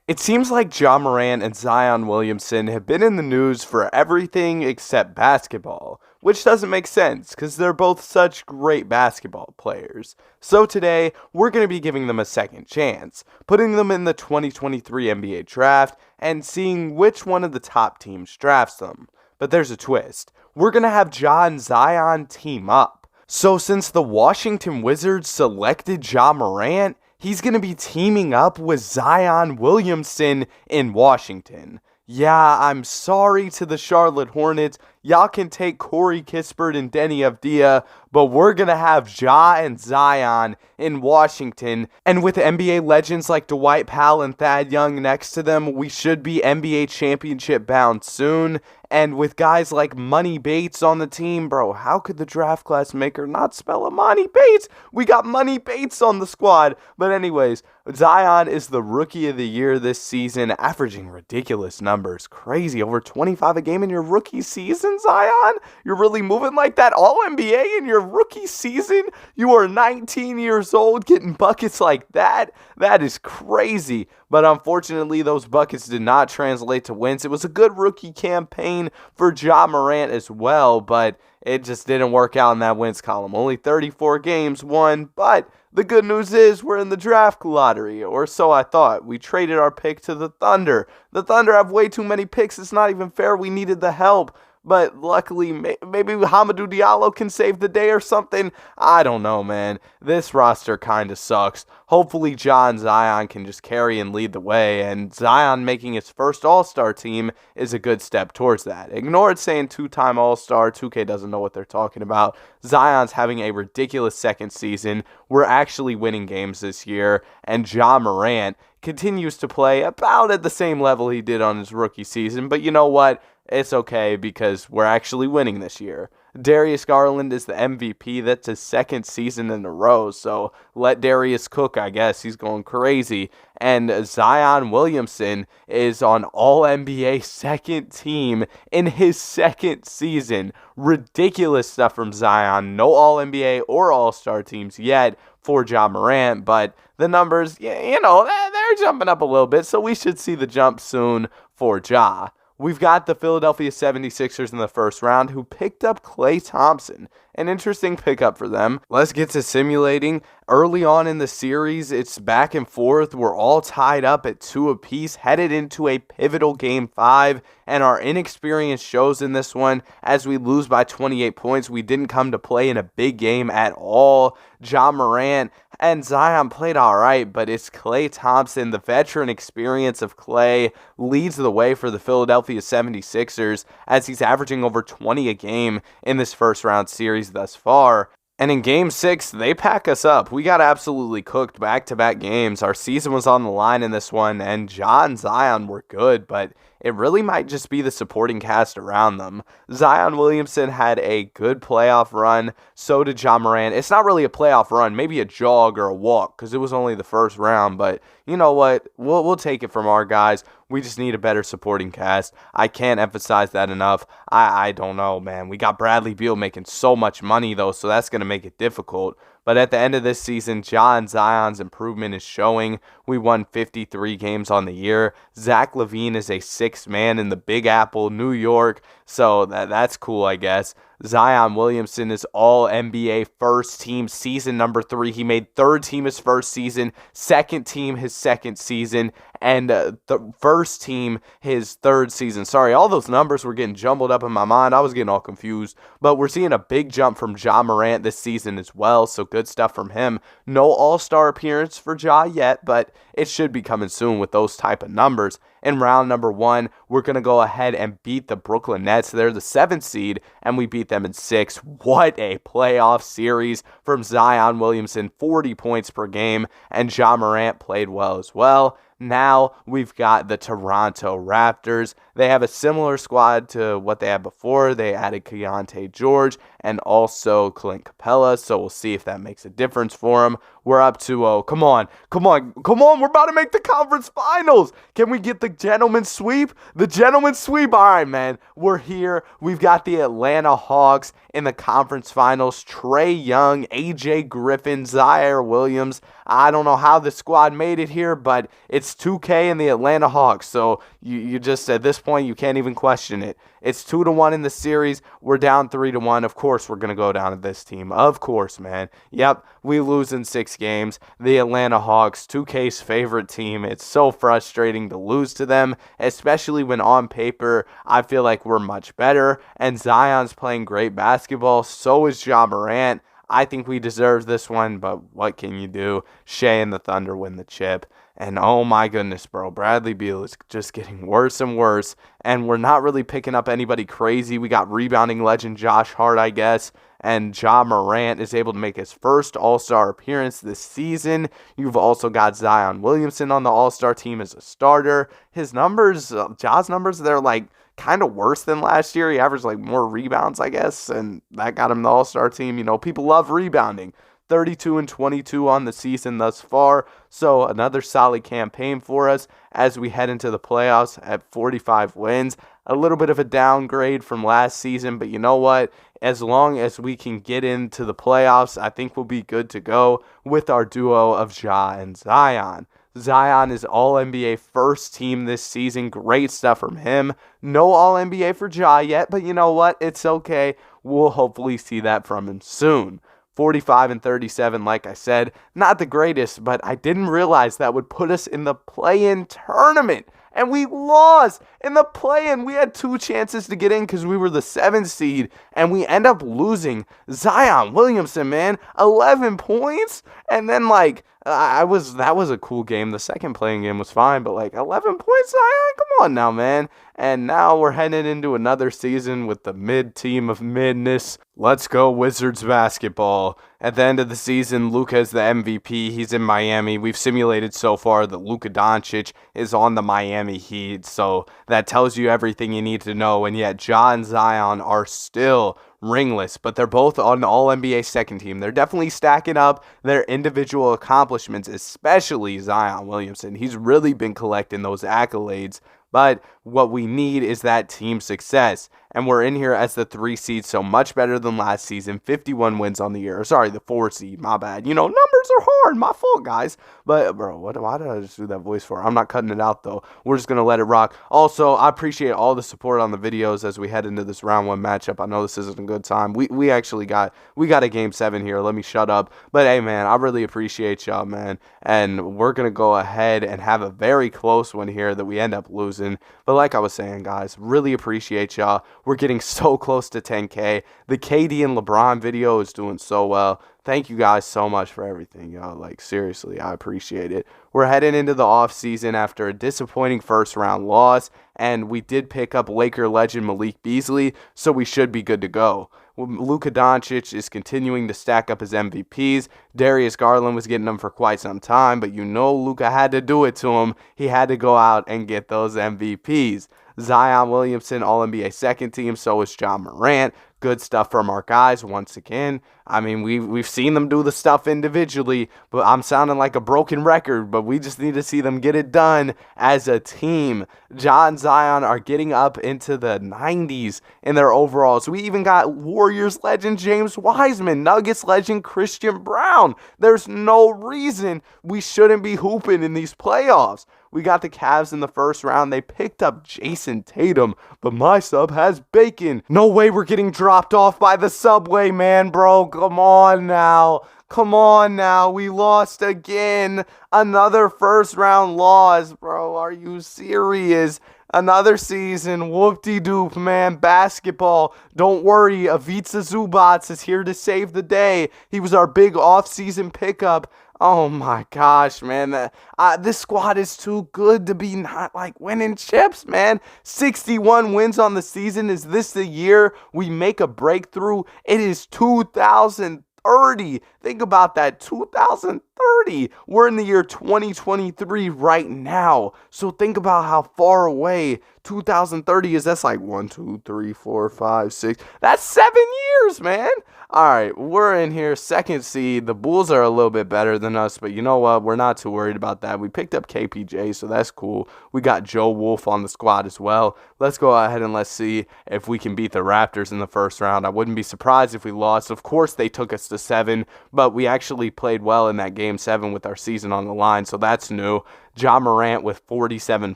It seems like Ja Morant and Zion Williamson have been in the news for everything except basketball, which doesn't make sense because they're both such great basketball players. So today, we're going to be giving them a second chance, putting them in the 2023 NBA draft and seeing which one of the top teams drafts them. But there's a twist. We're going to have Ja and Zion team up. So since the Washington Wizards selected Ja Morant, he's going to be teaming up with Zion Williamson in Washington. Yeah, I'm sorry to the Charlotte Hornets. Y'all can take Corey Kispert and Denny Avdia, but we're going to have Ja and Zion in Washington. And with NBA legends like Dwight Powell and Thad Young next to them, we should be NBA championship bound soon. And with guys like Money Bates on the team, bro, how could the draft class maker not spell Amani Bates? We got Money Bates on the squad. But anyways, Zion is the rookie of the year this season, averaging ridiculous numbers. Crazy, over 25 a game in your rookie season, Zion? You're really moving like that All-NBA in your rookie season? You are 19 years old getting buckets like that? That is crazy. But unfortunately, those buckets did not translate to wins. It was a good rookie campaign for Ja Morant as well, but it just didn't work out in that wins column. Only 34 games won, but the good news is we're in the draft lottery, or so I thought. We traded our pick to the Thunder. The Thunder have way too many picks. It's not even fair. We needed the help. But luckily, maybe Hamidou Diallo can save the day or something. I don't know, man. This roster kind of sucks. Hopefully, Ja and Zion can just carry and lead the way. And Zion making his first All-Star team is a good step towards that. Ignore it saying two-time All-Star. 2K doesn't know what they're talking about. Zion's having a ridiculous second season. We're actually winning games this year. And Ja Morant continues to play about at the same level he did on his rookie season. But you know what? It's okay because we're actually winning this year. Darius Garland is the MVP. That's his second season in a row. So let Darius cook, I guess. He's going crazy. And Zion Williamson is on All-NBA second team in his second season. Ridiculous stuff from Zion. No All-NBA or All-Star teams yet for Ja Morant. But the numbers, they're jumping up a little bit. So we should see the jump soon for Ja. We've got the Philadelphia 76ers in the first round who picked up Klay Thompson. An interesting pickup for them. Let's get to simulating. Early on in the series, it's back and forth. We're all tied up at 2 apiece, headed into a pivotal Game 5, and our inexperience shows in this one. As we lose by 28 points, we didn't come to play in a big game at all. Ja Morant and Zion played all right, but it's Klay Thompson. The veteran experience of Klay leads the way for the Philadelphia 76ers as he's averaging over 20 a game in this first round series thus far. And in Game 6, they pack us up. We got absolutely cooked back-to-back games. Our season was on the line in this one, and Ja and Zion were good, but it really might just be the supporting cast around them. Zion Williamson had a good playoff run. So did Ja Morant. It's not really a playoff run, maybe a jog or a walk, because it was only the first round. But you know what? We'll take it from our guys. We just need a better supporting cast. I can't emphasize that enough. I don't know, man. We got Bradley Beal making so much money, though, so that's going to make it difficult. But at the end of this season, Ja and Zion's improvement is showing. We won 53 games on the year. Zach LaVine is a sixth man in the Big Apple, New York. So that's cool, I guess. Zion Williamson is all NBA first team season number 3. He made third team his first season, second team his second season, and the first team his third season. Sorry, all those numbers were getting jumbled up in my mind. I was getting all confused. But we're seeing a big jump from Ja Morant this season as well, so good stuff from him. No All-Star appearance for Ja yet, but it should be coming soon with those type of numbers. In round number 1, we're going to go ahead and beat the Brooklyn Nets. They're the 7th seed, and we beat them in 6. What a playoff series from Zion Williamson, 40 points per game, and Ja Morant played well as well. Now we've got the Toronto Raptors. They have a similar squad to what they had before. They added Keontae George and also Clint Capella, so we'll see if that makes a difference for them. We're up 2-0. Come on. Come on. Come on. We're about to make the conference finals. Can we get the gentleman's sweep? The gentleman's sweep. All right, man. We're here. We've got the Atlanta Hawks in the conference finals. Trae Young, AJ Griffin, Zaire Williams. I don't know how the squad made it here, but it's 2K and the Atlanta Hawks. So you just, at this point, you can't even question it. It's 2-1 in the series. We're down 3-1. Of course, we're going to go down to this team. Of course, man. Yep, we lose in 6 games. The Atlanta Hawks, 2K's favorite team. It's so frustrating to lose to them, especially when on paper, I feel like we're much better. And Zion's playing great basketball. So is Ja Morant. I think we deserve this one, but what can you do? Shea and the Thunder win the chip. And oh my goodness, bro, Bradley Beal is just getting worse and worse. And we're not really picking up anybody crazy. We got rebounding legend Josh Hart, I guess. And Ja Morant is able to make his first All-Star appearance this season. You've also got Zion Williamson on the All-Star team as a starter. His numbers, Ja's numbers, they're like kind of worse than last year. He averaged like more rebounds, I guess, and that got him the All-Star team. You know, people love rebounding. 32 and 22 on the season thus far. So another solid campaign for us as we head into the playoffs at 45 wins. A little bit of a downgrade from last season, but you know what? As long as we can get into the playoffs, I think we'll be good to go with our duo of Ja and Zion. Zion is All-NBA first team this season. Great stuff from him. No All-NBA for Ja yet, but you know what? It's okay. We'll hopefully see that from him soon. 45 and 37, like I said, not the greatest, but I didn't realize that would put us in the play-in tournament. And we lost in the play-in. We had 2 chances to get in because we were the 7th seed, and we end up losing. Zion Williamson, man, 11 points, and then that was a cool game. The second playing game was fine, but 11 points, Zion, come on now, man. And now we're heading into another season with the mid team of midness. Let's go Wizards basketball. At the end of the season, Luka is the MVP. He's in Miami. We've simulated so far that Luka Doncic is on the Miami Heat, so that tells you everything you need to know. And yet, Ja and Zion are still ringless, but they're both on the All-NBA second team. They're definitely stacking up their individual accomplishments, especially Zion Williamson. He's really been collecting those accolades. But what we need is that team success. And we're in here as the 3 seed, so much better than last season. 51 wins on the year. Sorry, the 4 seed. My bad. You know, numbers are hard. My fault, guys. But, bro, why did I just do that voice for? I'm not cutting it out, though. We're just going to let it rock. Also, I appreciate all the support on the videos as we head into this round 1 matchup. I know this isn't a good time. We actually got a game 7 here. Let me shut up. But, hey, man, I really appreciate y'all, man. And we're going to go ahead and have a very close one here that we end up losing. But like I was saying, guys, really appreciate y'all. We're getting so close to 10K. The KD and LeBron video is doing so well. Thank you guys so much for everything, y'all. Seriously, I appreciate it. We're heading into the offseason after a disappointing first-round loss, and we did pick up Laker legend Malik Beasley, so we should be good to go. Luka Doncic is continuing to stack up his MVPs. Darius Garland was getting them for quite some time, but you know Luka had to do it to him. He had to go out and get those MVPs. Zion Williamson, All-NBA second team, so is Ja Morant. Good stuff from our guys once again. I mean, we've seen them do the stuff individually, but I'm sounding like a broken record, but we just need to see them get it done as a team. Ja and Zion are getting up into the 90s in their overalls. We even got Warriors legend James Wiseman, Nuggets legend Christian Brown. There's no reason we shouldn't be hooping in these playoffs. We got the Cavs in the first round. They picked up Jason Tatum, but my sub has bacon. No way we're getting dropped off by the subway, man, bro. Come on now. Come on now. We lost again. Another first round loss, bro. Are you serious? Another season. Whoop-de-doop, man. Basketball. Don't worry. Ivica Zubac is here to save the day. He was our big off-season pickup. Oh my gosh, man. This squad is too good to be not winning chips, man. 61 wins on the season. Is this the year we make a breakthrough? It is 2030. Think about that. 2030. 30. We're in the year 2023 right now. So think about how far away 2030 is. That's like 1, 2, 3, 4, 5, 6. That's 7 years, man. All right, we're in here, second seed. The Bulls are a little bit better than us, but you know what? We're not too worried about that. We picked up KPJ, so that's cool. We got Joe Wolf on the squad as well. Let's go ahead and let's see if we can beat the Raptors in the first round. I wouldn't be surprised if we lost. Of course, they took us to 7, but we actually played well in that game 7 with our season on the line, so that's new. Ja Morant with 47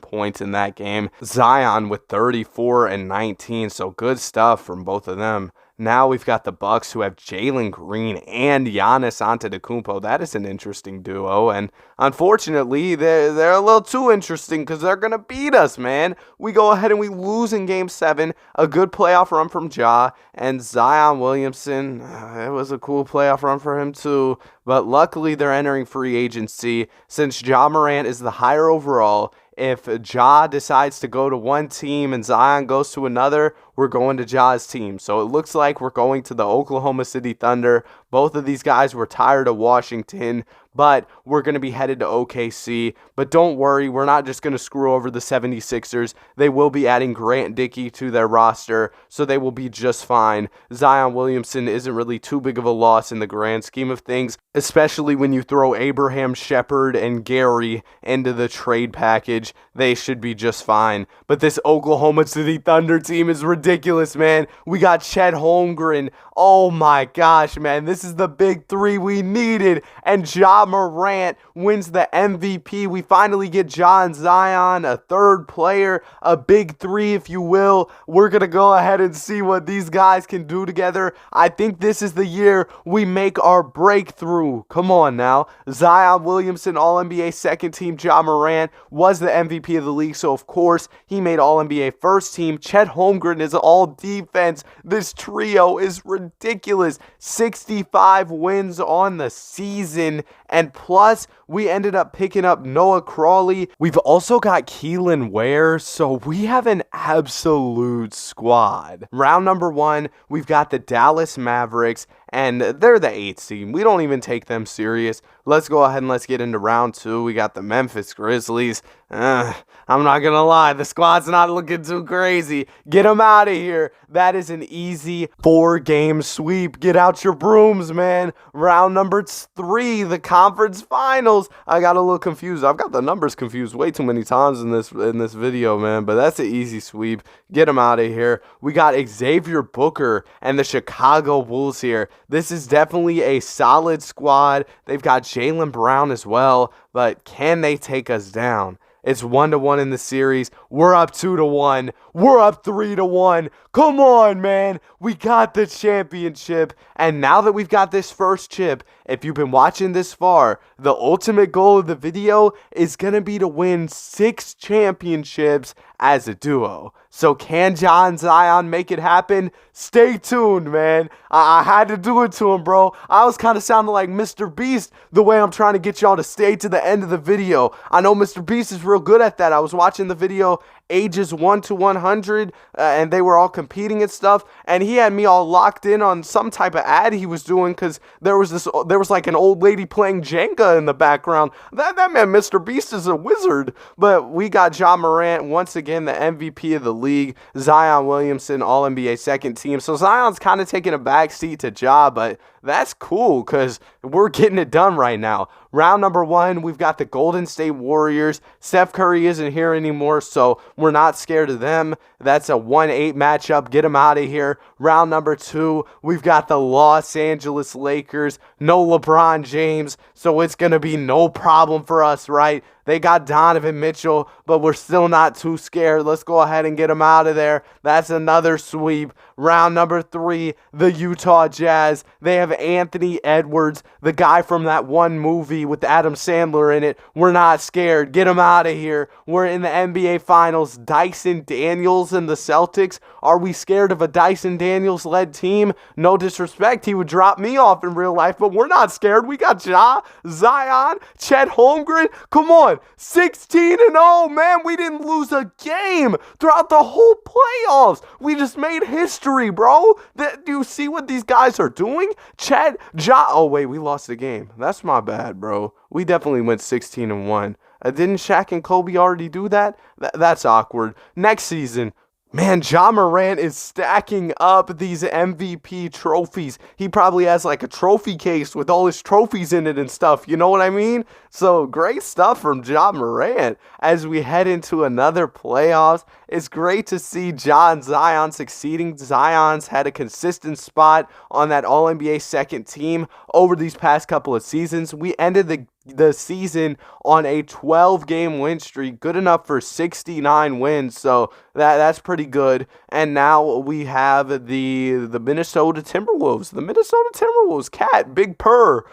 points in that game. Zion with 34 and 19, so good stuff from both of them. Now we've got the Bucks, who have Jalen Green and Giannis Antetokounmpo. That is an interesting duo, and unfortunately, they're a little too interesting because they're going to beat us, man. We go ahead and we lose in Game 7. A good playoff run from Ja, and Zion Williamson, it was a cool playoff run for him too, but luckily they're entering free agency since Ja Morant is the higher overall. If Ja decides to go to one team and Zion goes to another, we're going to Ja's team. So it looks like we're going to the Oklahoma City Thunder. Both of these guys were tired of Washington, but we're going to be headed to OKC. But don't worry, we're not just going to screw over the 76ers. They will be adding Grant Dickey to their roster, so they will be just fine. Zion Williamson isn't really too big of a loss in the grand scheme of things, especially when you throw Abraham Shepard and Gary into the trade package. They should be just fine. But this Oklahoma City Thunder team is ridiculous, man. We got Chet Holmgren. Oh my gosh, man. This is the big three we needed. And Ja Morant wins the MVP. We finally get Ja and Zion, a third player, a big three, if you will. We're going to go ahead and see what these guys can do together. I think this is the year we make our breakthrough. Come on now. Zion Williamson, All-NBA second team. Ja Morant was the MVP of the league, so of course he made All-NBA first team. Chet Holmgren is all defense. This trio is ridiculous. 65 wins on the season, and plus we ended up picking up Noah Crawley. We've also got Keelan Ware, so we have an absolute squad. Round number 1, we've got the Dallas Mavericks, and they're the 8th team. We don't even take them serious. Let's go ahead and let's get into round 2. We got the Memphis Grizzlies. I'm not going to lie, the squad's not looking too crazy. Get them out of here. That is an easy 4-game sweep. Get out your brooms, man. Round number 3, the conference finals. I got a little confused. I've got the numbers confused way too many times in this video, man, but that's an easy sweep. Get them out of here. We got Xavier Booker and the Chicago Bulls here. This is definitely a solid squad. They've got Jaylen Brown as well, but can they take us down? It's 1-1 in the series. We're up 2-1. We're up 3-1. Come on, man. We got the championship. And now that we've got this first chip, if you've been watching this far, the ultimate goal of the video is going to be to win 6 championships as a duo. So can Ja and Zion make it happen? Stay tuned, man. I had to do it to him, bro. I was kind of sounding like Mr. Beast the way I'm trying to get y'all to stay to the end of the video. I know Mr. Beast is real good at that. I was watching the video ages 1 to 100, and they were all competing and stuff, and he had me all locked in on some type of ad he was doing because there was like an old lady playing Jenga in the background. That man, Mr. Beast, is a wizard. But we got Ja Morant, once again the MVP of the league. Zion Williamson, All-NBA second team. So Zion's kind of taking a back seat to Ja, but that's cool because we're getting it done right now. Round number 1, we've got the Golden State Warriors. Steph Curry isn't here anymore, so we're not scared of them. That's a 1-8 matchup. Get them out of here. Round number 2, we've got the Los Angeles Lakers. No LeBron James, so it's going to be no problem for us, right? They got Donovan Mitchell, but we're still not too scared. Let's go ahead and get them out of there. That's another sweep. Round number 3, the Utah Jazz. They have Anthony Edwards, the guy from that one movie with Adam Sandler in it. We're not scared. Get him out of here. We're in the NBA Finals. Dyson Daniels and the Celtics. Are we scared of a Dyson Daniels-led team? No disrespect. He would drop me off in real life, but we're not scared. We got Ja, Zion, Chet Holmgren. Come on. on. 16-0, man. We didn't lose a game throughout the whole playoffs. We just made history, bro. Do you see what these guys are doing? Oh, wait, we lost the game. That's my bad, bro. We definitely went 16-1. Didn't Shaq and Kobe already do that? That's awkward. Next season, man, Ja Morant is stacking up these MVP trophies. He probably has like a trophy case with all his trophies in it and stuff. You know what I mean? So great stuff from Ja Morant as we head into another playoffs. It's great to see Ja and Zion succeeding. Zion's had a consistent spot on that All-NBA second team over these past couple of seasons. We ended the season on a 12-game win streak, good enough for 69 wins, so that's pretty good. And now we have the Minnesota Timberwolves. The Minnesota Timberwolves, Cat, Big Purr.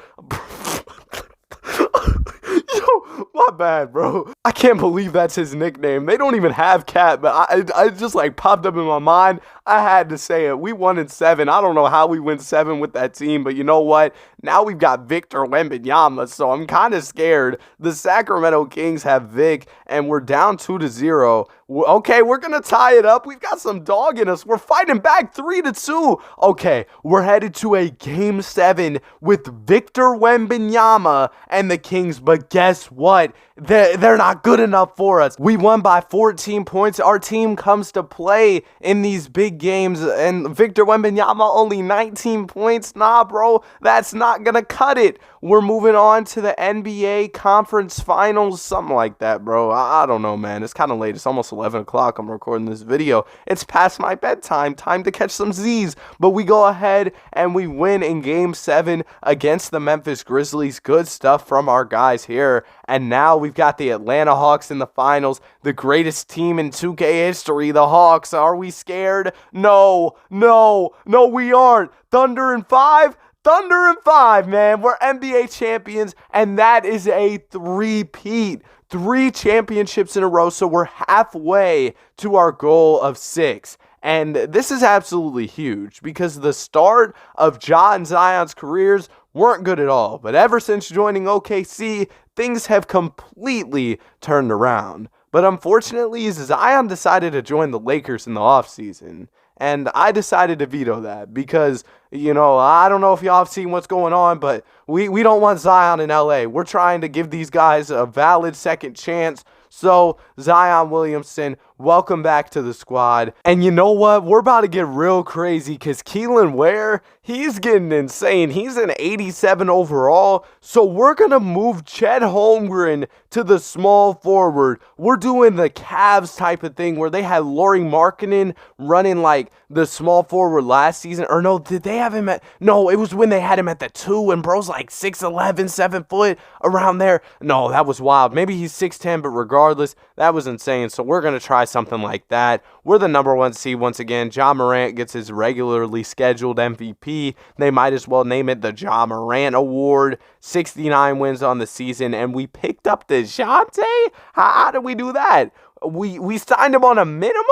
Yo, my bad, bro. I can't believe that's his nickname. They don't even have Cat, but I just like popped up in my mind. I had to say it. We won in 7. I don't know how we went 7 with that team, but you know what? Now we've got Victor Wembanyama, so I'm kind of scared. The Sacramento Kings have Vic, and we're down 2-0. Okay, we're going to tie it up. We've got some dog in us. We're fighting back 3-2. Okay, we're headed to a Game 7 with Victor Wembanyama and the Kings, but guess what? They're not good enough for us. We won by 14 points. Our team comes to play in these big games, and Victor Wembanyama only 19 points. Nah, bro, that's not gonna cut it. We're moving on to the NBA Conference Finals, something like that, bro. I don't know, man. It's kind of late. It's almost 11 o'clock. I'm recording this video. It's past my bedtime. Time to catch some Z's. But we go ahead and we win in Game 7 against the Memphis Grizzlies. Good stuff from our guys here. And now we've got the Atlanta Hawks in the finals. The greatest team in 2K history, the Hawks. Are we scared? No, we aren't. Thunder in 5? Thunder in 5, man. We're NBA champions, and that is a three-peat. 3 championships in a row, so we're halfway to our goal of 6. And this is absolutely huge because the start of Ja and Zion's careers weren't good at all. But ever since joining OKC, things have completely turned around. But unfortunately, Zion decided to join the Lakers in the offseason. And I decided to veto that because, you know, I don't know if y'all have seen what's going on, but we don't want Zion in LA. We're trying to give these guys a valid second chance. So, Zion Williamson, welcome back to the squad. And you know what? We're about to get real crazy because Keelan Ware, he's getting insane. He's an 87 overall. So, we're going to move Chet Holmgren to the small forward. We're doing the Cavs type of thing where they had Lauri Markkanen running like the small forward last season. Or no, did they have him at... No, it was when they had him at the 2 and bro's like 6'11", 7 foot around there. No, that was wild. Maybe he's 6'10", but regardless, that was insane. So we're going to try something like that. We're the number 1 seed once again. Ja Morant gets his regularly scheduled MVP. They might as well name it the Ja Morant Award. 69 wins on the season, and we picked up DeJounte? How did we do that? We signed him on a minimum?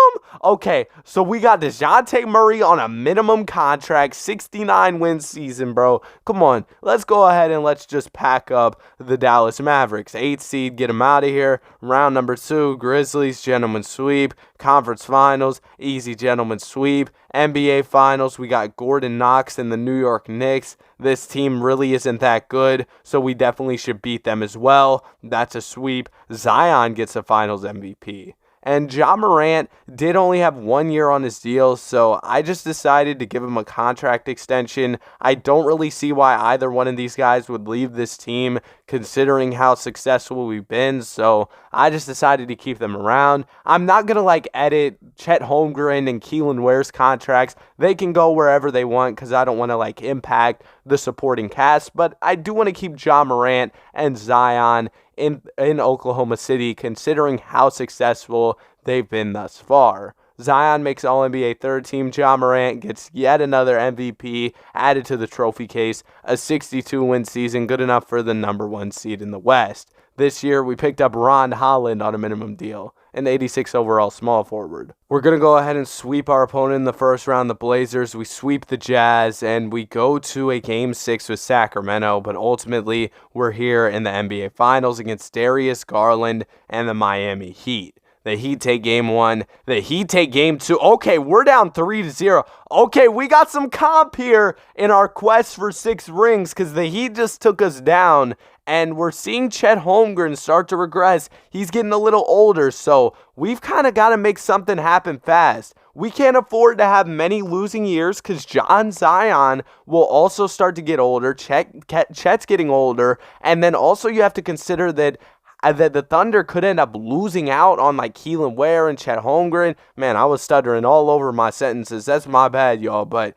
Okay, so we got DeJounte Murray on a minimum contract, 69 win season, bro. Come on, let's go ahead and let's just pack up the Dallas Mavericks. 8 seed, get them out of here. Round number 2, Grizzlies, gentleman sweep. Conference Finals, easy gentleman sweep. NBA Finals, we got Gordon Knox and the New York Knicks. This team really isn't that good, so we definitely should beat them as well. That's a sweep. Zion gets a Finals MVP. And Ja Morant did only have 1 year on his deal, so I just decided to give him a contract extension. I don't really see why either one of these guys would leave this team, considering how successful we've been, so I just decided to keep them around. I'm not going to edit Chet Holmgren and Keelan Ware's contracts. They can go wherever they want because I don't want to impact the supporting cast, but I do want to keep Ja Morant and Zion in Oklahoma City, considering how successful they've been thus far. Zion makes All-NBA third team. Ja Morant gets yet another MVP added to the trophy case. A 62-win season, good enough for the number 1 seed in the West. This year, we picked up Ron Holland on a minimum deal. and 86 overall small forward. We're going to go ahead and sweep our opponent in the first round, the Blazers. We sweep the Jazz, and we go to a Game 6 with Sacramento, but ultimately we're here in the NBA Finals against Darius Garland and the Miami Heat. The Heat take game 1. The Heat take game 2. Okay, we're down 3-0. Okay, we got some comp here in our quest for 6 rings because the Heat just took us down. And we're seeing Chet Holmgren start to regress. He's getting a little older, so we've kind of got to make something happen fast. We can't afford to have many losing years because John Zion will also start to get older. Chet's getting older. And then also you have to consider that the Thunder could end up losing out on like Keelan Ware and Chet Holmgren. Man, I was stuttering all over my sentences. That's my bad, y'all. But,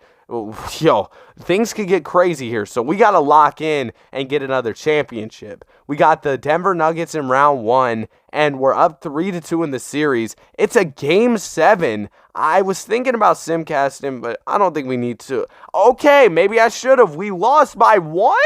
yo, things could get crazy here. So we got to lock in and get another championship. We got the Denver Nuggets in round 1, and we're up 3-2 in the series. It's a game 7. I was thinking about simcasting, but I don't think we need to. Okay, maybe I should have. We lost by 1?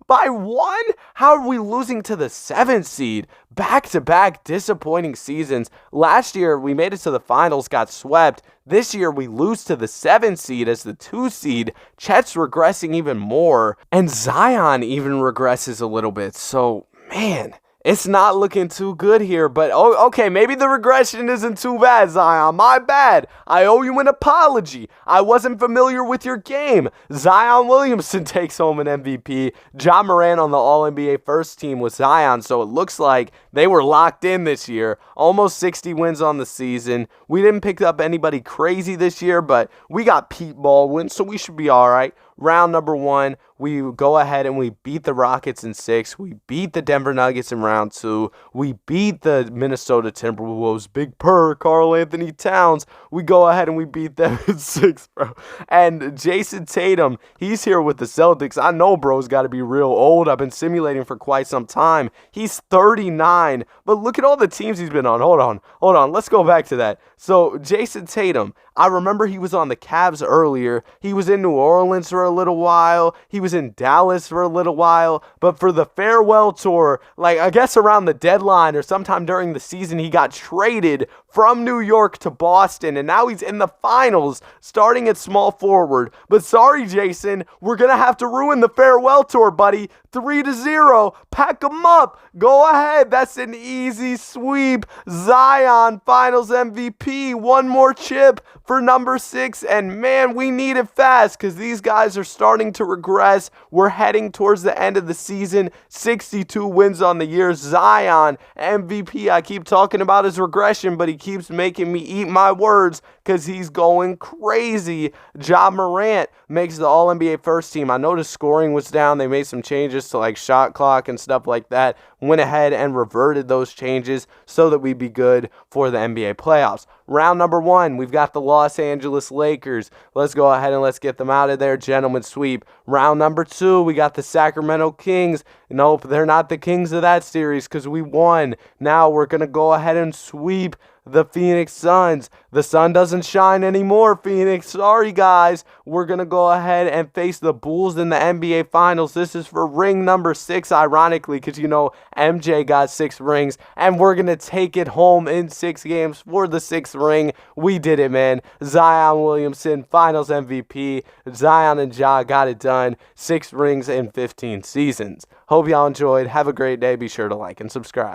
By 1? How are we losing to the 7th seed? Back-to-back disappointing seasons. Last year, we made it to the finals, got swept. This year, we lose to the 7th seed as the 2 seed. Chet's regressing even more, and Zion even regresses a little bit. So, man, it's not looking too good here, but okay, maybe the regression isn't too bad, Zion. My bad. I owe you an apology. I wasn't familiar with your game. Zion Williamson takes home an MVP. Ja Morant on the All-NBA first team with Zion, so it looks like they were locked in this year. Almost 60 wins on the season. We didn't pick up anybody crazy this year, but we got Pete Baldwin, so we should be all right. Round number 1, we go ahead and we beat the Rockets in 6. We beat the Denver Nuggets in round 2. We beat the Minnesota Timberwolves. Big purr, Karl Anthony Towns. We go ahead and we beat them in 6, bro. And Jason Tatum, he's here with the Celtics. I know bro's got to be real old. I've been simulating for quite some time. He's 39, but look at all the teams he's been on. Hold on. Let's go back to that. So Jason Tatum, I remember he was on the Cavs earlier. He was in New Orleans for a little while. He was in Dallas for a little while. But for the farewell tour, like I guess around the deadline or sometime during the season, he got traded from New York to Boston. And now he's in the finals starting at small forward. But sorry, Jason, we're going to have to ruin the farewell tour, buddy. 3-0. Pack him up. Go ahead. That's an easy sweep. Zion, finals MVP. One more chip for number 6. And man, we need it fast because these guys are starting to regress. We're heading towards the end of the season. 62 wins on the year. Zion, MVP. I keep talking about his regression, but he keeps making me eat my words because he's going crazy. Ja Morant makes the All-NBA first team. I noticed scoring was down. They made some changes to like shot clock and stuff like that. Went ahead and reverted those changes so that we'd be good for the NBA playoffs. Round number 1, we've got the Los Angeles Lakers. Let's go ahead and let's get them out of there. Gentlemen sweep. Round number 2, we got the Sacramento Kings. Nope, they're not the Kings of that series because we won. Now we're going to go ahead and sweep the Phoenix Suns. The sun doesn't shine anymore, Phoenix. Sorry, guys. We're going to go ahead and face the Bulls in the NBA Finals. This is for ring number 6, ironically, because, you know, MJ got 6 rings, and we're going to take it home in 6 games for the 6th ring. We did it, man. Zion Williamson, Finals MVP. Zion and Ja got it done. 6 rings in 15 seasons. Hope y'all enjoyed. Have a great day. Be sure to like and subscribe.